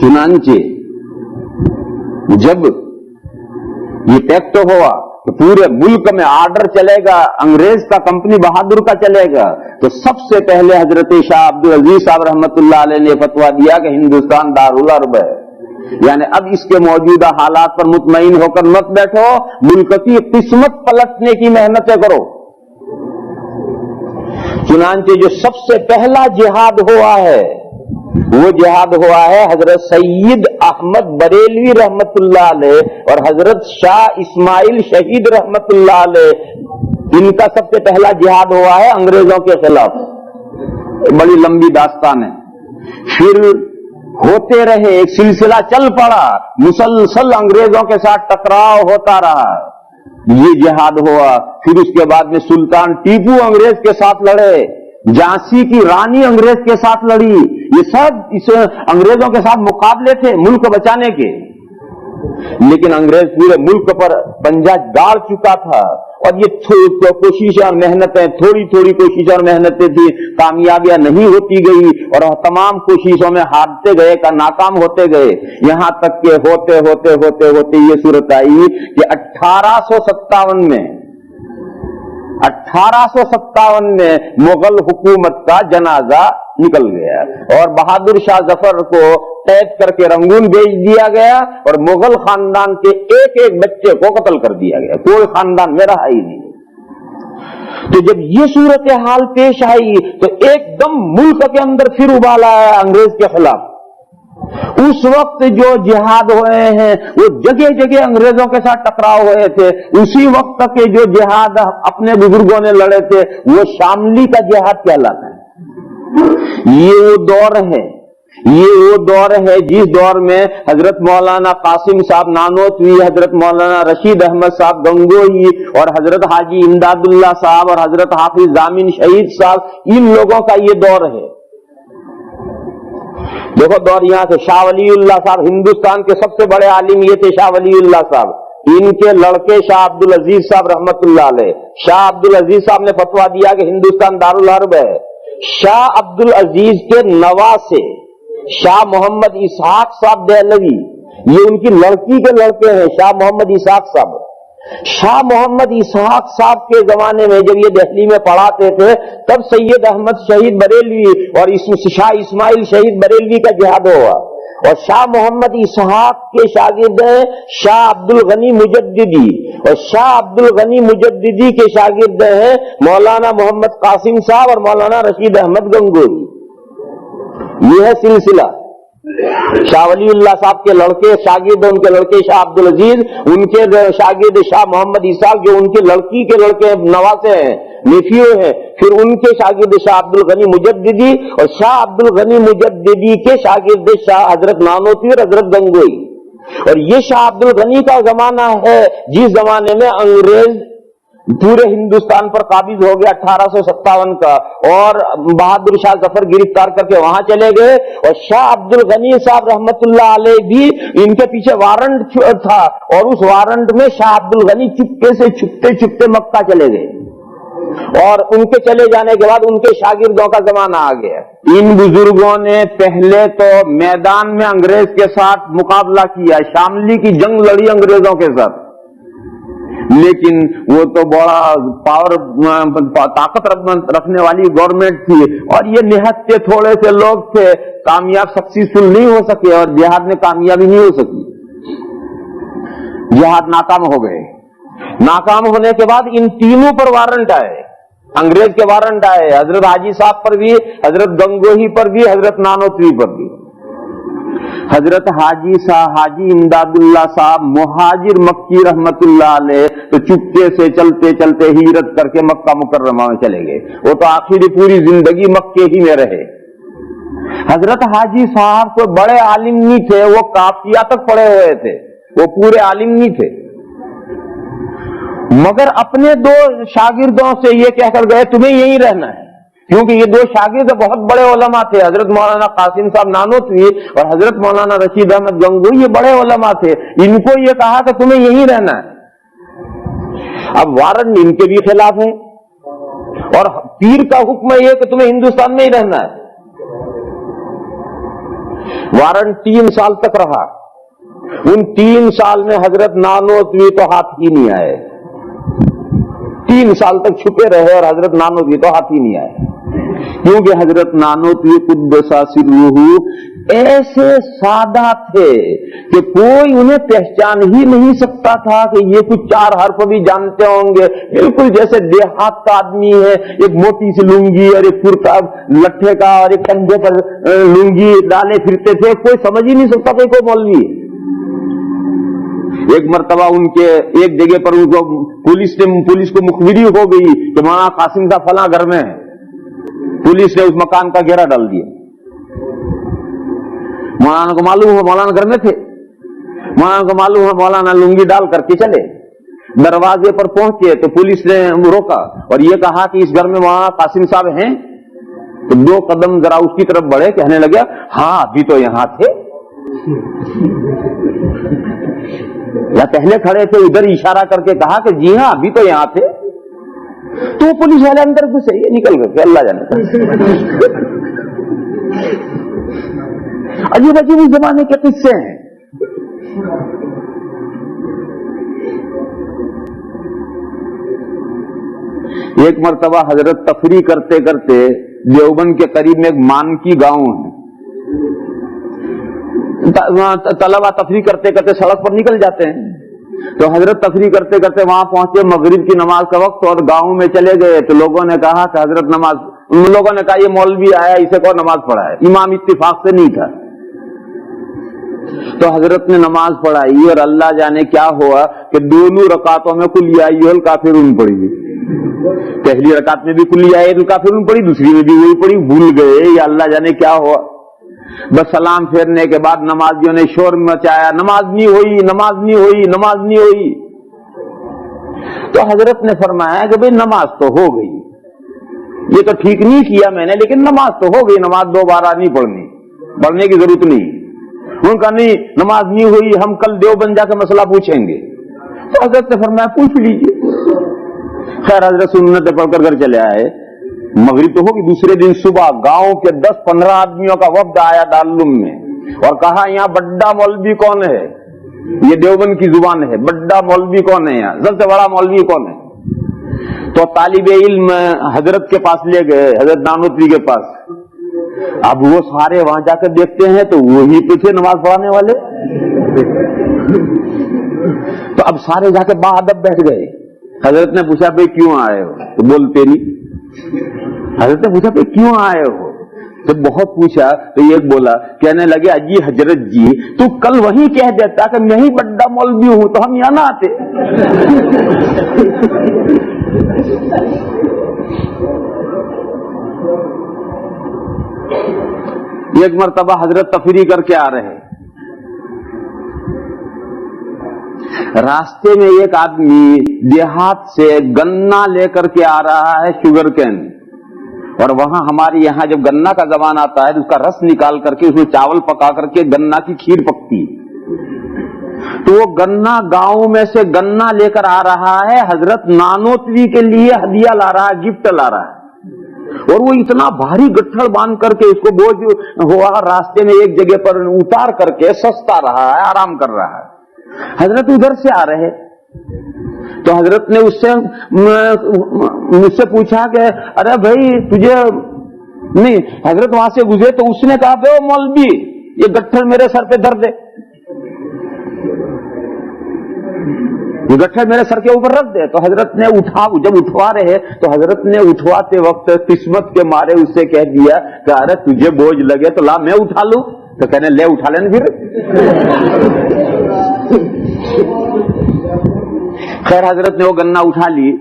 चुनांचे जब ये टैक्स हुआ तो पूरे मुल्क में ऑर्डर चलेगा, अंग्रेज का, कंपनी बहादुर का चलेगा, तो सबसे पहले हजरत शाह अब्दुल अजीज साहब रहमतुल्लाह अलैह ने फतवा दिया कि हिंदुस्तान दारुल हर्ब है, यानी अब इसके मौजूदा हालात पर मुतमईन होकर मत बैठो, मुल्क की किस्मत पलटने की मेहनतें करो। चुनांचे जो सबसे पहला जिहाद हुआ है वो जिहाद हुआ है हजरत सैयद अहमद बरेलवी रहमतुल्लाह अलैह और हजरत शाह इस्माइल शहीद रहमतुल्लाह अलैह, इनका सबसे पहला जिहाद हुआ है अंग्रेजों के खिलाफ। बड़ी लंबी दास्तान है। फिर होते रहे, एक सिलसिला चल पड़ा, मुसलसल अंग्रेजों के साथ टकराव होता रहा, ये जिहाद हुआ। फिर उसके बाद में सुल्तान टीपू अंग्रेज के साथ लड़े, झांसी की रानी अंग्रेज के साथ लड़ी, ये सब इस अंग्रेजों के साथ मुकाबले थे मुल्क बचाने के। लेकिन अंग्रेज पूरे मुल्क पर पंजा गाड़ चुका था और ये कोशिशें और मेहनतें, थोड़ी थोड़ी कोशिशें और मेहनतें थी, कामयाबियां नहीं होती गई और तमाम कोशिशों में हारते गए, का नाकाम होते गए। यहां तक के होते होते होते होते ये सूरत आई कि 1857 में मुगल हुकूमत का जनाजा निकल गया और बहादुर शाह जफर को कैद करके रंगून भेज दिया गया और मुगल खानदान के एक एक बच्चे को कत्ल कर दिया गया, कोई खानदान में रहा ही नहीं। तो जब ये सूरत हाल पेश आई तो एकदम मुल्क के अंदर फिर उबाल आया अंग्रेज के खिलाफ। उस वक्त जो जिहाद हुए हैं वो जगह जगह अंग्रेजों के साथ टकराव हुए थे। उसी वक्त के जो जिहाद अपने बुजुर्गों ने लड़े थे वो शामली का जिहाद कहलाता है। ये वो दौर है जिस दौर में हजरत मौलाना कासिम साहब नानोतवी, हजरत मौलाना रशीद अहमद साहब गंगोही और हजरत हाजी इमदादुल्लाह साहब और हजरत हाफिज जामिन शहीद साहब, इन लोगों का ये दौर है। देखो दौर यहां से शाह वलीउल्लाह साहब, हिंदुस्तान के सबसे बड़े आलिम ये थे शाह वलीउल्लाह साहब, इनके लड़के शाह अब्दुल अजीज साहब रहमतुल्लाह अलैह। शाह अब्दुल अजीज साहब ने फतवा दिया कि हिंदुस्तान दारुल हर्ब है। शाह अब्दुल अजीज के नवासे शाह मोहम्मद इसहाक साहब देहलवी, ये उनकी लड़की के लड़के हैं, शाह मोहम्मद इसहाक साहब। शाह मोहम्मद इसहाक साहब के जमाने में जब ये दिल्ली में पढ़ाते थे तब सैयद अहमद शहीद बरेलवी और शाह इस्माइल शहीद बरेलवी का जिहाद हुआ और शाह मोहम्मद इसहाक के शागिर्द हैं शाह अब्दुल गनी मुजद्दिदी और शाह अब्दुल गनी मुजद्दिदी के शागिर्द हैं मौलाना मोहम्मद कासिम साहब और मौलाना रशीद अहमद गंगोही। यह है सिलसिला। शाह वलीउल्लाह साहब के लड़के शागिर्द, उनके लड़के शाह अब्दुल अजीज, उनके शागिर्द शाह मोहम्मद इसहाक जो उनकी लड़की के लड़के नवासे हैं, नेफियो हैं, फिर उनके शागिर्द शाह अब्दुल गनी मुजद्दिदी और शाह अब्दुल गनी मुजद्दिदी के शागिर्द शाह हजरत नानोतवी और हजरत गंगोही। और ये शाह अब्दुल गनी का जमाना है जिस जमाने में अंग्रेज पूरे हिंदुस्तान पर काबिज हो गया 1857 का और बहादुर शाह जफर गिरफ्तार करके वहां चले गए और शाह अब्दुल गनी साहब रहमतुल्लाह अलैह भी इनके पीछे वारंट था और उस वारंट में शाह अब्दुल गनी चुपके से छुपते मक्का चले गए और उनके चले जाने के बाद उनके शागिर्दों का जमाना आ गया। इन बुजुर्गों ने पहले तो मैदान में अंग्रेज के साथ मुकाबला किया, शामली की जंग लड़ी अंग्रेजों के साथ, लेकिन वो तो बड़ा ताकत रखने वाली गवर्नमेंट थी और ये निहत्ते थोड़े से लोग थे, कामयाब सक्सेसफुल नहीं हो सके और जिहाद में कामयाबी नहीं हो सकी, जिहाद नाकाम हो गए। नाकाम होने के बाद इन तीनों पर वारंट आए, अंग्रेज के वारंट आए, हजरत हाजी साहब पर भी, हजरत गंगोही पर भी, हजरत नानोतवी पर भी। हजरत हाजी इमदादुल्लाह साहब मुहाजिर मक्की रहमतुल्लाह अलैह तो चुपके से चलते चलते हिजरत करके मक्का मुकर्रमा में चले गए। वो तो आखिरी पूरी जिंदगी मक्के ही में रहे। हजरत हाजी साहब को बड़े आलिम नहीं थे, वो काफिया तक पढ़े हुए थे, वो पूरे आलिम नहीं थे, मगर अपने दो शागिर्दों से ये कहकर गए तुम्हें यहीं रहना है, क्योंकि ये दो शागिर्द बहुत बड़े उलमा थे, हजरत मौलाना कासिम साहब नानोतवी और हजरत मौलाना रशीद अहमद गंगोही, ये बड़े उलमा थे, इनको ये कहा कि तुम्हें यहीं रहना है। अब वारंट इनके भी खिलाफ है और पीर का हुक्म ये कि तुम्हें हिंदुस्तान में ही रहना है। वारंट 3 साल तक रहा। उन 3 साल में हजरत नानोतवी तो हाथ ही नहीं आए। 3 साल तक छुपे रहे और हजरत नानोतवी तो हाथ ही नहीं आए, क्योंकि हजरत नानोतवी कुद्दसा सिर्रुहु ऐसे सादा थे कि कोई उन्हें पहचान ही नहीं सकता था कि ये कुछ 4 हर्फ भी जानते होंगे। बिल्कुल जैसे देहात का आदमी है, एक मोटी सी लुंगी और एक कुर्ता लट्ठे का और एक कंधे पर लुंगी डाले फिरते थे, कोई समझ ही नहीं सकता कि कोई मौलवी। एक मर्तबा उनके एक जगह पर उनको पुलिस को मुखबिरी हो गई कि मौलाना कासिम साहब फला घर में है। पुलिस ने उस मकान का घेरा डाल दिया। मौलाना को मालूम हो मौलाना घर में थे। मौलाना को मालूम हो मौलाना लुंगी डाल करके चले। दरवाजे पर पहुंचे तो पुलिस ने रोका और ये कहा कि इस घर में मौलाना कासिम साहब हैं। तो 2 कदम जरा उसकी तरफ बढ़े, कहने लगे हाँ अभी तो यहां थे, या पहले खड़े थे उधर इशारा करके कहा कि जी हाँ अभी तो यहां थे। तो पुलिस वाले अंदर घुसे, ये निकल गए, अल्लाह जाने। अजीब अजीब इस जमाने के किस्से हैं। एक मर्तबा हजरत तफरी करते करते देवबंद के करीब में एक मानकी गांव है, तलबा तफरी करते करते सड़क पर निकल जाते हैं। तो हजरत तफरी करते करते वहां पहुंचे, मगरिब की नमाज का वक्त, और गांव में चले गए। तो लोगों ने कहा कि हजरत नमाज, उन लोगों ने कहा ये मौलवी आया, इसे कौन नमाज पढ़ाए। इमाम इत्तिफाक से नहीं था। तो हजरत ने नमाज पढ़ाई और अल्लाह जाने क्या हुआ कि दोनों रकातों में कुल या अय्युहल काफिरून पढ़ी। पहली रकात में भी कुल या अय्युहल काफिरून पढ़ी, दूसरी में भी वही पढ़ी, भूल गए या अल्लाह जाने क्या हुआ। बस सलाम फेरने के बाद नमाजियों ने शोर मचाया, नमाज नहीं हुई, नमाज नहीं हुई, नमाज नहीं हुई। तो हजरत ने फरमाया कि भाई नमाज तो हो गई, ये तो ठीक नहीं किया मैंने, लेकिन नमाज तो हो गई, नमाज दोबारा नहीं पढ़ने की जरूरत नहीं। उनका नहीं, नमाज नहीं हुई, हम कल देवबंद जाकर मसला पूछेंगे। तो हजरत ने फरमाया पूछ लीजिए। खैर हजरत सुन्नत पढ़कर घर चले आए। मगरिब तो होगी, दूसरे दिन सुबह गांव के 10-15 आदमियों का वफ्द आया दारुल में और कहा यहाँ बड्डा मौलवी कौन है। ये देवबंद की जुबान है, बड्डा मौलवी कौन है, यहाँ सबसे बड़ा मौलवी कौन है। तो तालिबे इल्म हजरत के पास ले गए, हजरत नानोतवी के पास। अब वो सारे वहां जाकर देखते हैं तो वही तो थे नमाज पढ़ाने वाले। तो अब सारे जाकर बाअदब बैठ गए। हजरत ने पूछा भाई क्यों आए हो, तो बोलते नहीं। हजरत ने पूछा भाई क्यों आए हो, तो बहुत पूछा तो ये बोला, कहने लगे अजी हजरत जी तू कल वही कह देता कि मैं ही बड्डा मौलवी हूं तो हम यहां ना आते। एक मर्तबा हजरत तफरी करके आ रहे, रास्ते में एक आदमी देहात से गन्ना लेकर के आ रहा है, शुगर कैन। और वहां हमारे यहां जब गन्ना का जमाना आता है तो उसका रस निकाल करके उसमें चावल पका करके गन्ना की खीर पकती। तो वो गन्ना गांव में से गन्ना लेकर आ रहा है, हजरत नानोतवी के लिए हदिया ला रहा है, गिफ्ट ला रहा है। और वो इतना भारी गट्ठड़ बांध करके उसको बोझ हुआ, रास्ते में एक जगह पर उतार करके सस्ता रहा है, आराम कर रहा है। हजरत उधर से आ रहे तो हजरत ने मुझसे पूछा कि अरे भाई तुझे नहीं, हजरत वहां से गुजरे तो उसने कहा बे ओ मौलवी ये गट्ठर मेरे सर पे धर दे, ये गट्ठर मेरे सर के ऊपर रख दे। तो हजरत ने जब उठवा रहे तो हजरत ने उठवाते वक्त किस्मत के मारे उससे कह दिया कि अरे तुझे बोझ लगे तो ला मैं उठा लूं। तो कहने ले उठा लेने फिर। खैर हजरत ने वो गन्ना उठा ली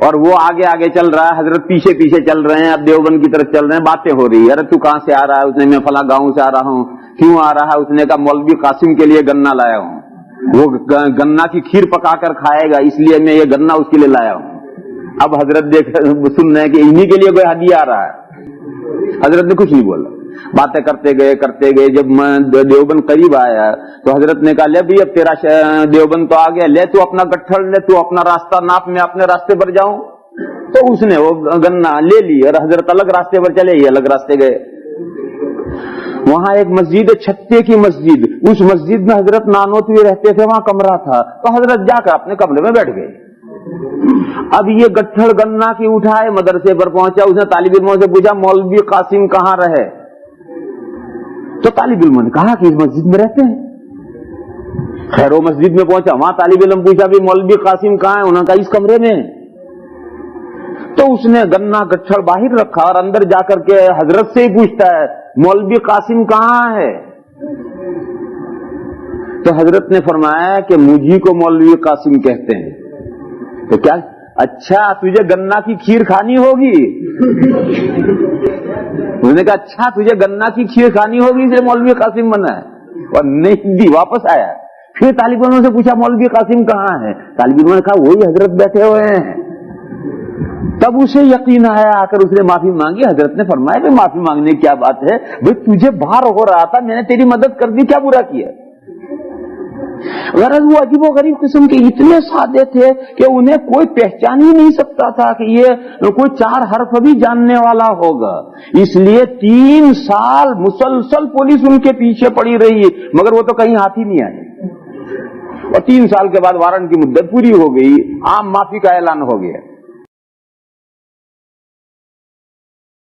और वो आगे आगे चल रहा है, हजरत पीछे पीछे चल रहे हैं। अब देवबंद की तरफ चल रहे हैं, बातें हो रही है। अरे तू कहां से आ रहा है? उसने मैं फला गांव से आ रहा हूं। क्यों आ रहा है? उसने कहा मौलवी कासिम के लिए गन्ना लाया हूं, वो गन्ना की खीर पकाकर खाएगा इसलिए मैं ये गन्ना उसके लिए लाया हूं। अब हजरत देख सुन रहे हैं कि इन्हीं के लिए कोई हदिया आ रहा है। हजरत ने कुछ नहीं बोला, बातें करते गए। जब मैं देवबंद करीब आया तो हजरत ने कहा ले भी अब तेरा देवबंद तो आ गया, ले तू अपना गट्ठर ले, तू अपना रास्ता नाप, मैं अपने रास्ते पर जाऊं। तो उसने वो गन्ना ले ली और हजरत अलग रास्ते पर चले, ये अलग रास्ते गए। وہاں ایک مسجد ہے چھتے کی مسجد, اس مسجد میں حضرت نانوتوی رہتے تھے, وہاں کمرہ تھا, تو حضرت جا کر اپنے کمرے میں بیٹھ گئے. اب یہ گٹھڑ گنا کی اٹھائے مدرسے پر پہنچا, اس نے طالب علموں سے پوچھا مولوی قاسم کہاں رہے, تو طالب علموں نے کہا کہ اس مسجد میں رہتے ہیں. خیر وہ مسجد میں پہنچا, وہاں طالب علم پوچھا بھی مولوی قاسم کہاں ہے, انہوں نے کہا اس کمرے میں. تو اس نے گنا گٹھڑ باہر رکھا اور اندر جا کر کے حضرت سے ہی پوچھتا ہے مولوی قاسم کہاں ہے. تو حضرت نے فرمایا کہ مجھے کو مولوی قاسم کہتے ہیں. تو کیا اچھا تجھے گنا کی کھیر کھانی ہوگی؟ انہوں نے کہا اچھا تجھے گنا کی کھیر کھانی ہوگی اسے مولوی قاسم بنا ہے, اور نہیں دی. واپس آیا, پھر طالب علموں سے پوچھا مولوی قاسم کہاں ہے, طالب علموں نے کہا وہی حضرت بیٹھے ہوئے ہیں. تب اسے یقین آیا, آ کر اس نے معافی مانگی. حضرت نے فرمایا کہ معافی مانگنے کی کیا بات ہے بھائی, تجھے باہر ہو رہا تھا, میں نے تیری مدد کر دی, کیا برا کیا؟ غرض وہ عجیب و غریب قسم کے اتنے سادے تھے کہ انہیں کوئی پہچان ہی نہیں سکتا تھا کہ یہ کوئی 4 حرف بھی جاننے والا ہوگا. اس لیے 3 سال مسلسل پولیس ان کے پیچھے پڑی رہی, مگر وہ تو کہیں ہاتھ ہی نہیں آئے. اور 3 سال کے بعد وارنٹ کی مدت پوری ہو گئی, عام معافی کا اعلان ہو گیا.